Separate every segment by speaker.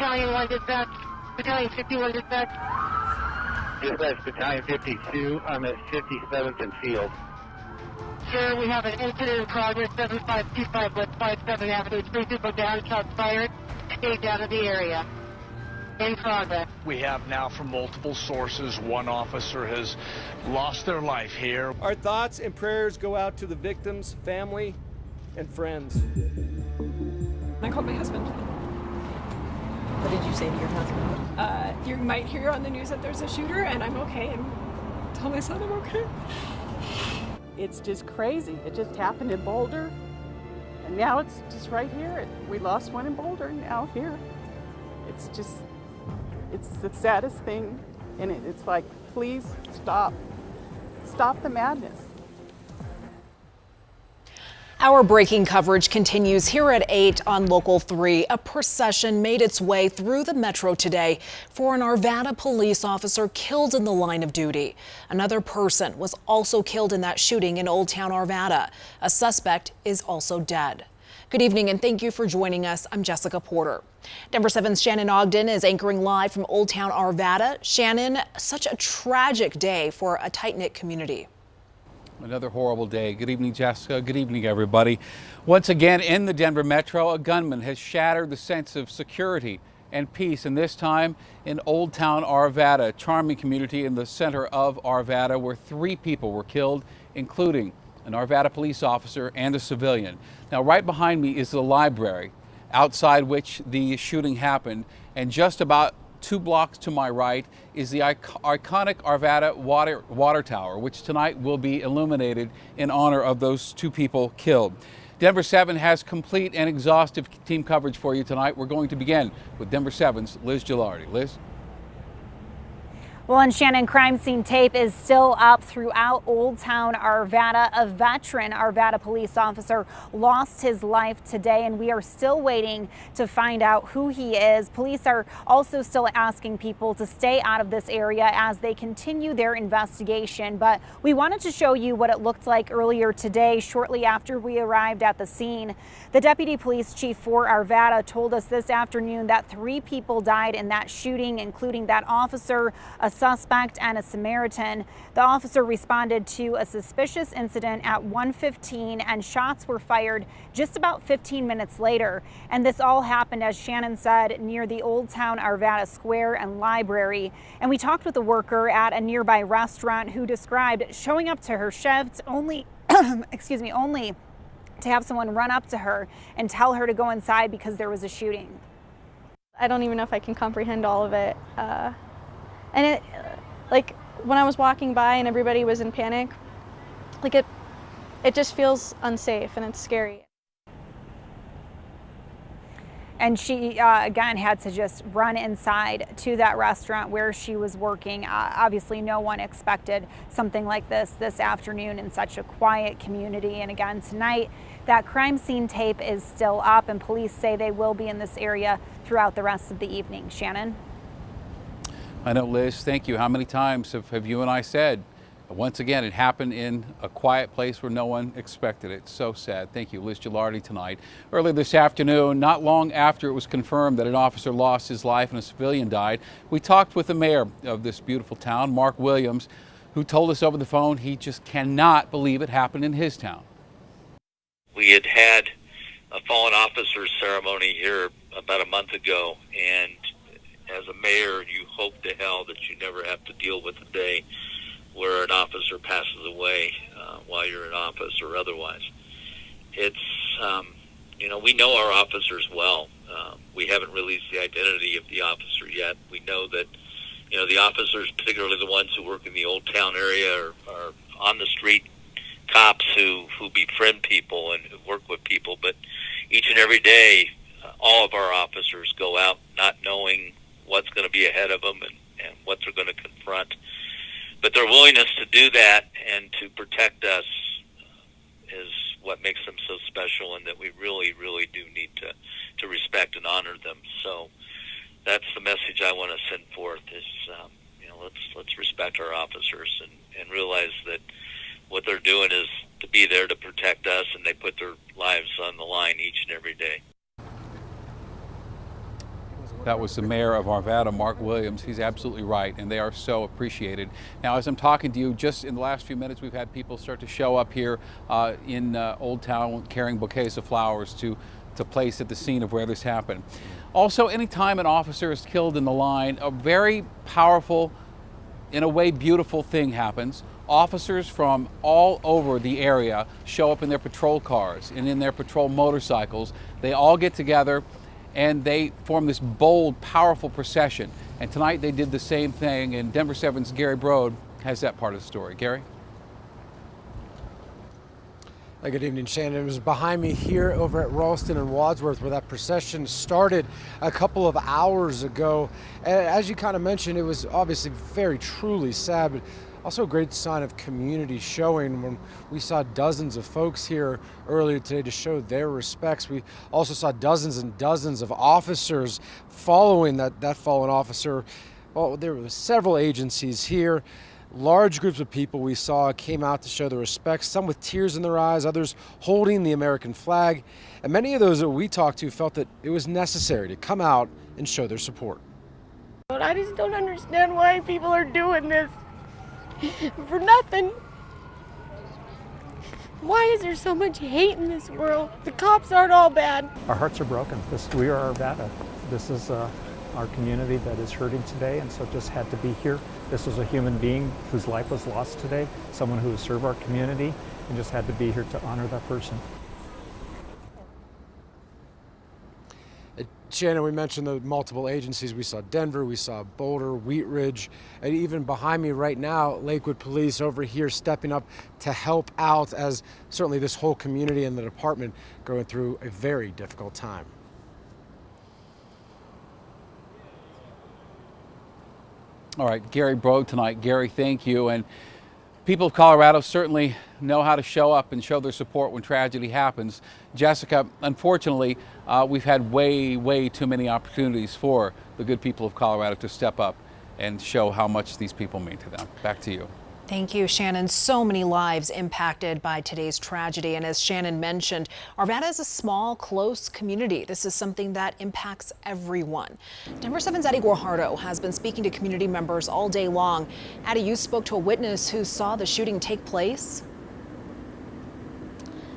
Speaker 1: Battalion 1 dispatch. Battalion 51 dispatch.
Speaker 2: Dispatch Battalion 52. I'm at 57th and Field.
Speaker 1: Sure, we have an incident in progress, 7525 West 57 Avenue. 3 people down, shots fired. Stay down of the area. In progress.
Speaker 3: We have now from multiple sources, one officer has lost their life here.
Speaker 4: Our thoughts and prayers go out to the victims, family, and friends.
Speaker 5: I called my husband.
Speaker 6: What did you say to your husband?
Speaker 5: You might hear on the news that there's a shooter and I'm okay, and tell my son I'm okay.
Speaker 6: It's just crazy. It just happened in Boulder, and now it's just right here. We lost one in Boulder, and now here. It's the saddest thing, and it's like, please stop the madness.
Speaker 7: Our breaking coverage continues here at 8 on Local 3. A procession made its way through the metro today for an Arvada police officer killed in the line of duty. Another person was also killed in that shooting in Old Town Arvada. A suspect is also dead. Good evening and thank you for joining us. I'm Jessica Porter. Denver 7's Shannon Ogden is anchoring live from Old Town Arvada. Shannon, such a tragic day for a tight-knit community.
Speaker 8: Another horrible day. Good evening, Jessica. Good evening, everybody. Once again, in the Denver metro, a gunman has shattered the sense of security and peace, and this time in Old Town Arvada, a charming community in the center of Arvada, where 3 people were killed, including an Arvada police officer and a civilian. Now, right behind me is the library, outside which the shooting happened, and just about 2 blocks to my right is the iconic Arvada water tower, which tonight will be illuminated in honor of those 2 people killed. Denver 7 has complete and exhaustive team coverage for you tonight. We're going to begin with Denver 7's Liz Gilardi. Liz?
Speaker 9: Well, and Shannon, crime scene tape is still up throughout Old Town Arvada. A veteran Arvada police officer lost his life today, and we are still waiting to find out who he is. Police are also still asking people to stay out of this area as they continue their investigation. But we wanted to show you what it looked like earlier today, shortly after we arrived at the scene. The deputy police chief for Arvada told us this afternoon that 3 people died in that shooting, including that officer, a suspect, and a Samaritan. The officer responded to a suspicious incident at 1:15, and shots were fired just about 15 minutes later. And this all happened, as Shannon said, near the Old Town Arvada Square and Library. And we talked with a worker at a nearby restaurant who described showing up to her shift only, only to have someone run up to her and tell her to go inside because there was a shooting.
Speaker 10: I don't even know if I can comprehend all of it. And it, like, when I was walking by and everybody was in panic, like it just feels unsafe and it's scary.
Speaker 9: And she, again, had to just run inside to that restaurant where she was working. Obviously, no one expected something like this afternoon in such a quiet community. And again, tonight, that crime scene tape is still up, and police say they will be in this area throughout the rest of the evening. Shannon?
Speaker 8: I know, Liz, thank you. How many times have you and I said, once again, it happened in a quiet place where no one expected it. So sad. Thank you, Liz Gilardi, tonight. Earlier this afternoon, not long after it was confirmed that an officer lost his life and a civilian died, we talked with the mayor of this beautiful town, Mark Williams, who told us over the phone he just cannot believe it happened in his town.
Speaker 11: We had a fallen officer ceremony here about a month ago, and as a mayor, you hope to hell that you never have to deal with a day where an officer passes away while you're in office or otherwise. It's, we know our officers well. We haven't released the identity of the officer yet. We know that, the officers, particularly the ones who work in the Old Town area, are on the street cops who befriend people and who work with people. But each and every day, all of our officers go out not knowing what's going to be ahead of them and what they're going to confront. But their willingness to do that and to protect us is what makes them so special, and that we really, really do need to respect and honor them. So that's the message I want to send forth is, let's respect our officers and realize that what they're doing is to be there to protect us, and they put their lives on the line each and every day.
Speaker 4: It was
Speaker 8: That was the mayor of Arvada, Mark Williams. He's absolutely right, and they are so appreciated. Now, as I'm talking to you, just in the last few minutes, we've had people start to show up here in Old Town carrying bouquets of flowers to place at the scene of where this happened. Also, anytime an officer is killed in the line, a very powerful, in a way beautiful thing happens. Officers from all over the area show up in their patrol cars and in their patrol motorcycles. They all get together and they form this bold, powerful procession. And tonight they did the same thing, and Denver7's Gary Brode has that part of the story. Gary?
Speaker 12: Good evening, Shannon. It was behind me here over at Ralston and Wadsworth where that procession started a couple of hours ago. And as you kind of mentioned, it was obviously very truly sad, but also a great sign of community showing when we saw dozens of folks here earlier today to show their respects. We also saw dozens and dozens of officers following that fallen officer. Well, there were several agencies here. Large groups of people we saw came out to show their respects, some with tears in their eyes, others holding the American flag. And many of those that we talked to felt that it was necessary to come out and show their support.
Speaker 13: But I just don't understand why people are doing this for nothing. Why is there so much hate in this world? The cops aren't all bad.
Speaker 14: Our hearts are broken. We are Arvada. This is our community that is hurting today, and so just had to be here. This was a human being whose life was lost today, someone who has served our community, and just had to be here to honor that person.
Speaker 12: Shannon, we mentioned the multiple agencies. We saw Denver, we saw Boulder, Wheat Ridge, and even behind me right now, Lakewood Police over here stepping up to help out, as certainly this whole community and the department going through a very difficult time.
Speaker 8: All right, Gary Brode tonight. Gary, thank you. And people of Colorado certainly know how to show up and show their support when tragedy happens. Jessica, unfortunately, we've had way too many opportunities for the good people of Colorado to step up and show how much these people mean to them. Back to you.
Speaker 7: Thank you, Shannon. So many lives impacted by today's tragedy. And as Shannon mentioned, Arvada is a small, close community. This is something that impacts everyone. Denver7's Addie Guajardo has been speaking to community members all day long. Addie, you spoke to a witness who saw the shooting take place.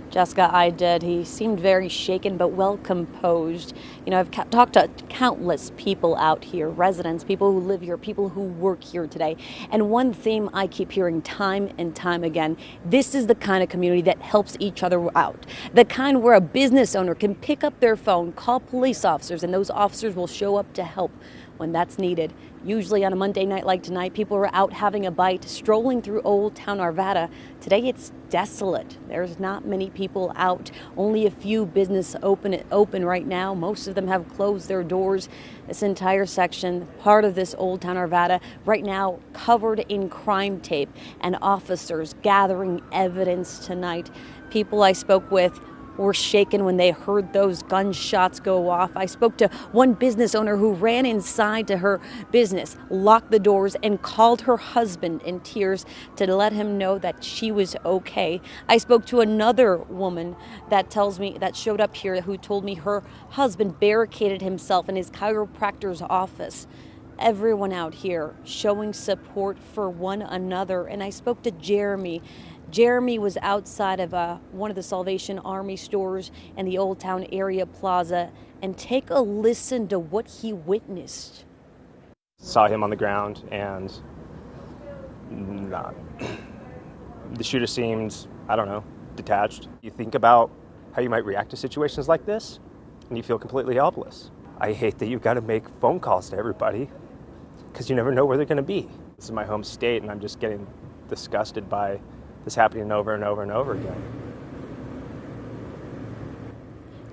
Speaker 15: Jessica, I did. He seemed very shaken but well composed. You know, I've talked to countless people out here, residents, people who live here, people who work here today. And one theme I keep hearing time and time again, this is the kind of community that helps each other out. The kind where a business owner can pick up their phone, call police officers, and those officers will show up to help when that's needed. Usually on a Monday night like tonight, people are out having a bite, strolling through Old Town Arvada. Today it's desolate. There's not many people out. Only a few businesses open right now. Most of them have closed their doors. This entire section, part of this Old Town Arvada, right now covered in crime tape and officers gathering evidence tonight. People I spoke with were shaken when they heard those gunshots go off. I spoke to one business owner who ran inside to her business, locked the doors, and called her husband in tears to let him know that she was okay. I spoke to another woman that showed up here who told me her husband barricaded himself in his chiropractor's office. Everyone out here showing support for one another. And I spoke to Jeremy. Jeremy was outside of one of the Salvation Army stores in the Old Town area plaza, and take a listen to what he witnessed.
Speaker 16: Saw him on the ground, and the shooter seemed, I don't know, detached. You think about how you might react to situations like this, and you feel completely helpless. I hate that you've got to make phone calls to everybody, because you never know where they're going to be. This is my home state, and I'm just getting disgusted by this happening over and over and over again.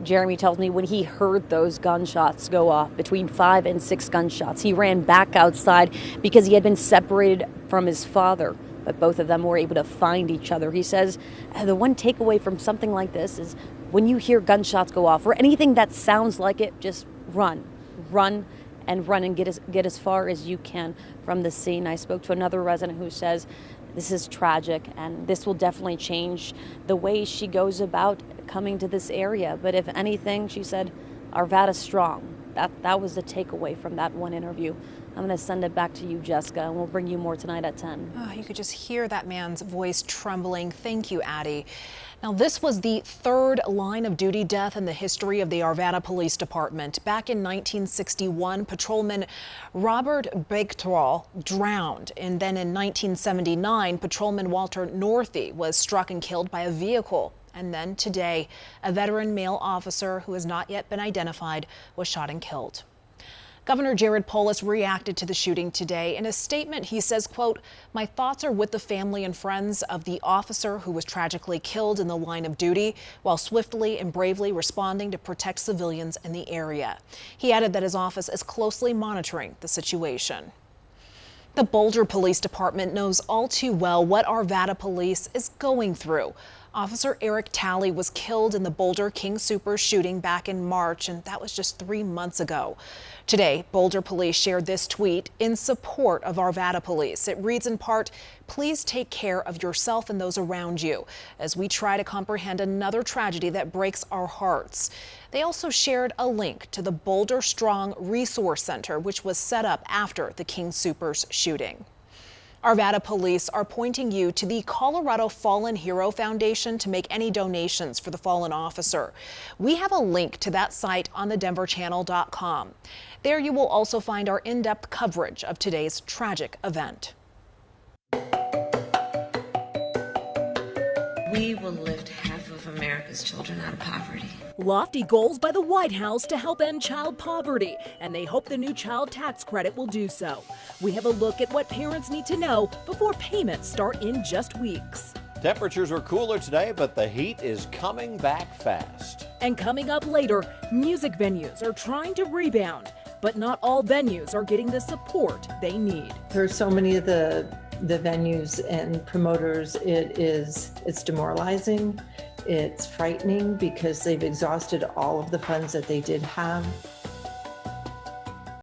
Speaker 15: Jeremy tells me when he heard those gunshots go off, between 5 and 6 gunshots, he ran back outside because he had been separated from his father, but both of them were able to find each other. He says the one takeaway from something like this is when you hear gunshots go off or anything that sounds like it, just run and get as far as you can from the scene. I spoke to another resident who says this is tragic, and this will definitely change the way she goes about coming to this area. But if anything, she said, Arvada's strong. That was the takeaway from that one interview. I'm going to send it back to you, Jessica, and we'll bring you more tonight at 10.
Speaker 7: Oh, you could just hear that man's voice trembling. Thank you, Addie. Now, this was the third line of duty death in the history of the Arvada Police Department. Back in 1961, patrolman Robert Begtral drowned. And then in 1979, patrolman Walter Northey was struck and killed by a vehicle. And then today, a veteran male officer who has not yet been identified was shot and killed. Governor Jared Polis reacted to the shooting today. In a statement, he says, quote, "My thoughts are with the family and friends of the officer who was tragically killed in the line of duty while swiftly and bravely responding to protect civilians in the area." He added that his office is closely monitoring the situation. The Boulder Police Department knows all too well what Arvada Police is going through. Officer Eric Talley was killed in the Boulder King Soopers shooting back in March, and that was just 3 months ago. Today, Boulder Police shared this tweet in support of Arvada Police. It reads in part, "Please take care of yourself and those around you as we try to comprehend another tragedy that breaks our hearts." They also shared a link to the Boulder Strong Resource Center, which was set up after the King Soopers shooting. Arvada Police are pointing you to the Colorado Fallen Hero Foundation to make any donations for the fallen officer. We have a link to that site on thedenverchannel.com. There you will also find our in-depth coverage of today's tragic event.
Speaker 17: We will lift half of America's children out of poverty.
Speaker 18: Lofty goals by the White House to help end child poverty, and they hope the new child tax credit will do so. We have a look at what parents need to know before payments start in just weeks.
Speaker 19: Temperatures were cooler today, but the heat is coming back fast.
Speaker 18: And coming up later, music venues are trying to rebound, but not all venues are getting the support they need.
Speaker 20: For so many of the venues and promoters, it's demoralizing. It's frightening because they've exhausted all of the funds that they did have.